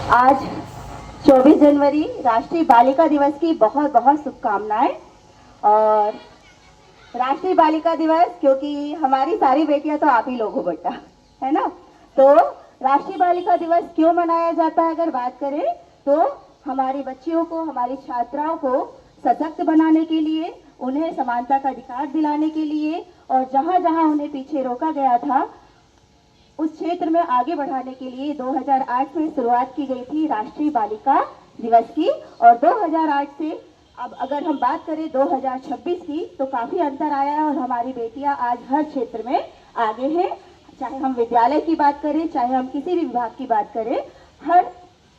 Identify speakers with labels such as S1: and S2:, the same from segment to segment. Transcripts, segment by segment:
S1: आज 24 जनवरी राष्ट्रीय बालिका दिवस की बहुत बहुत शुभकामनाएं। और राष्ट्रीय बालिका दिवस क्योंकि हमारी सारी बेटियां तो आप ही लोग हो बेटा, है ना। तो राष्ट्रीय बालिका दिवस क्यों मनाया जाता है अगर बात करें तो हमारी बच्चियों को, हमारी छात्राओं को सशक्त बनाने के लिए, उन्हें समानता का अधिकार दिलाने के लिए और जहां जहां उन्हें पीछे रोका गया था उस क्षेत्र में आगे बढ़ाने के लिए 2008 में शुरुआत की गई थी राष्ट्रीय बालिका दिवस की। और 2008 से अब अगर हम बात करें 2026 की तो काफी अंतर आया है और हमारी बेटियां आज हर क्षेत्र में आगे हैं। चाहे हम विद्यालय की बात करें, चाहे हम किसी भी विभाग की बात करें, हर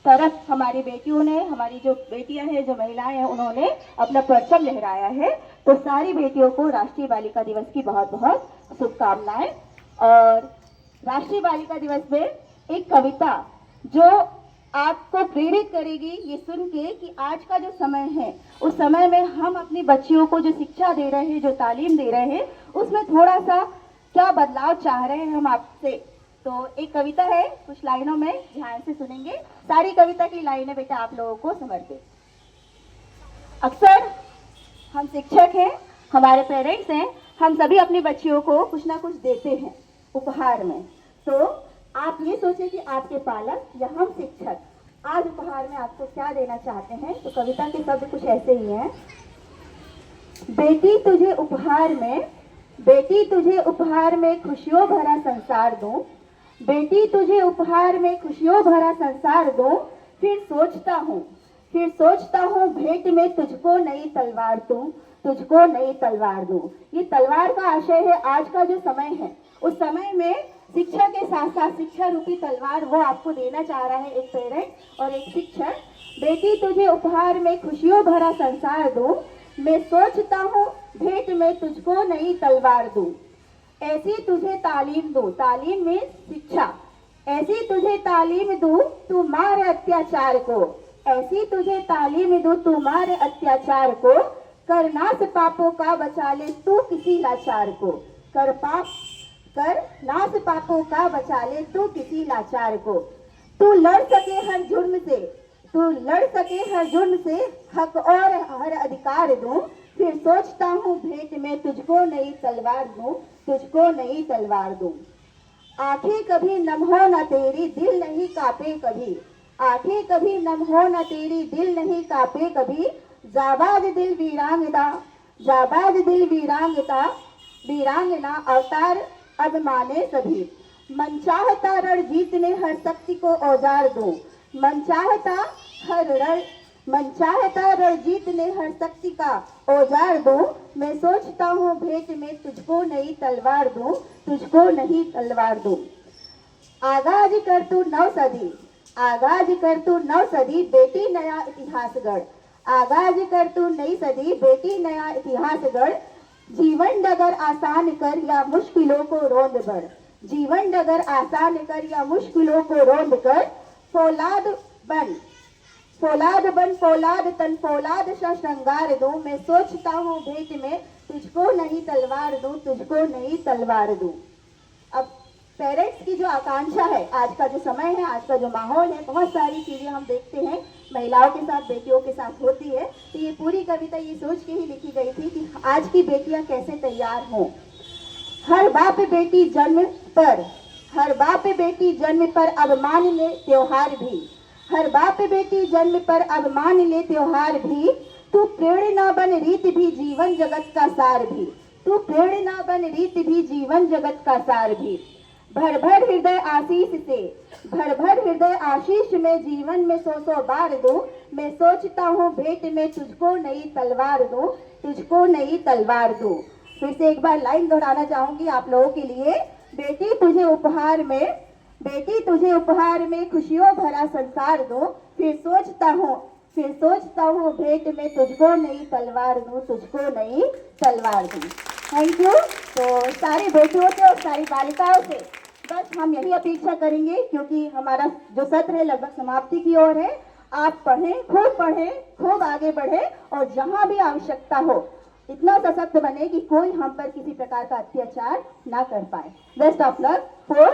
S1: तरफ हमारी बेटियों ने, हमारी जो बेटियां हैं, जो महिलाएं हैं, उन्होंने अपना परचम लहराया है। तो सारी बेटियों को राष्ट्रीय बालिका दिवस की बहुत बहुत शुभकामनाएं। और राष्ट्रीय बालिका दिवस में एक कविता जो आपको प्रेरित करेगी ये सुन के कि आज का जो समय है उस समय में हम अपनी बच्चियों को जो शिक्षा दे रहे हैं, जो तालीम दे रहे हैं, उसमें थोड़ा सा क्या बदलाव चाह रहे हैं हम आपसे। तो एक कविता है, कुछ लाइनों में ध्यान से सुनेंगे। सारी कविता की लाइनें बेटा आप लोगों को समर्पित। अक्सर हम शिक्षक हैं, हमारे पेरेंट्स हैं, हम सभी अपनी बच्चियों को कुछ ना कुछ देते हैं उपहार में। तो आप ये सोचें कि आपके पालक या हम शिक्षक आज उपहार में आपको क्या देना चाहते हैं। तो कविता के शब्द कुछ ऐसे ही हैं। बेटी तुझे उपहार में, बेटी तुझे उपहार में खुशियों भरा संसार दूं, बेटी तुझे उपहार में खुशियों भरा संसार दूं। फिर सोचता हूँ भेंट में तुझको नई तलवार दूं, तुझको नई तलवार दूं। ये तलवार का आशय है आज का जो समय है, उस समय में शिक्षा के साथ साथ शिक्षा रूपी तलवार वो आपको देना चाह रहा है एक पेरेंट और एक शिक्षक। बेटी तुझे उपहार में खुशियों भरा संसार दूं, मैं सोचता हूँ भेंट में तुझको नई तलवार दूं। ऐसी तुझे तालीम दूं, तालीम में शिक्षा, ऐसी तुझे तालीम दूं तू मारे अत्याचार को, ऐसी तुझे तालीम दूं तू मारे अत्याचार को। कर नाश पापों का बचा ले तू किसी लाचार को, कर नाश पापों का बचा ले तू किसी लाचार को। तू लड़ सके हर जुर्म से, तू लड़ सके हर जुर्म से, हक और हर अधिकार दूं। फिर सोचता हूँ भेंट में तुझको नई तलवार दूं, तुझको नई तलवार दूं। आंखें कभी नम हो न तेरी, दिल नहीं कांपे कभी, आंखें कभी नम हो न तेरी, दिल नहीं कांपे कभी। जाबाज दिल वीरांगना, जाबाज दिल वीरांगना, वीरांगना अवतार अब माने सभी। मन चाहता रण जीतने हर शक्ति को औजार दूं, मन चाहता रण जीतने हर शक्ति का औजार दूं। मैं सोचता हूँ भेंट में तुझको नई तलवार दूं, तुझको नई तलवार दूं। आगाज कर तू नव सदी, आगाज कर तू नव सदी, बेटी नया इतिहास गढ़, आगाज कर तू नई सदी, बेटी नया इतिहास गढ़। जीवन डगर आसान कर या मुश्किलों को रोंद बढ़, जीवन डगर आसान कर या मुश्किलों को रोंद कर। फौलाद बन, फौलाद बन, फौलाद तन, फौलाद सा श्रृंगार दूं। मैं सोचता हूँ भेंट में तुझको नई तलवार दूं, तुझको नई तलवार दूं। अब पेरेंट्स की जो आकांक्षा है, आज का जो समय है, आज का जो माहौल है, बहुत सारी चीजें हम देखते हैं महिलाओं के साथ, बेटियों के साथ होती है। तो ये पूरी कविता ये सोच के ही लिखी गई थी कि आज की बेटियां कैसे तैयार हों। हर बाप बेटी जन्म पर, हर बाप बेटी जन्म पर अब मान ले त्योहार भी, हर बाप बेटी जन्म पर अब मान ले त्योहार भी। तू प्रेरणा बन रीत भी जीवन जगत का सार भी, तू प्रेरणा बन रीत भी जीवन जगत का सार भी। भर भर हृदय आशीष से, भर भर हृदय आशीष में जीवन में सौ सौ बार दूं। मैं सोचता हूँ भेंट में तुझको नई तलवार दूं, तुझको नई तलवार दूं। फिर से एक बार लाइन दोहराना चाहूंगी आप लोगों के लिए। बेटी तुझे उपहार में, बेटी तुझे उपहार में खुशियों भरा संसार दूं। फिर सोचता हूँ भेंट में तुझको नई तलवार दूं, तुझको नई तलवार दूं। Thank you. तो सारी बेटियों से और सारी बालिकाओं से बस हम यही अपेक्षा करेंगे, क्योंकि हमारा जो सत्र है लगभग समाप्ति की ओर है। आप पढ़ें, खूब आगे बढ़े और जहां भी आवश्यकता हो इतना सशक्त बने कि कोई हम पर किसी प्रकार का अत्याचार ना कर पाए। Best of luck for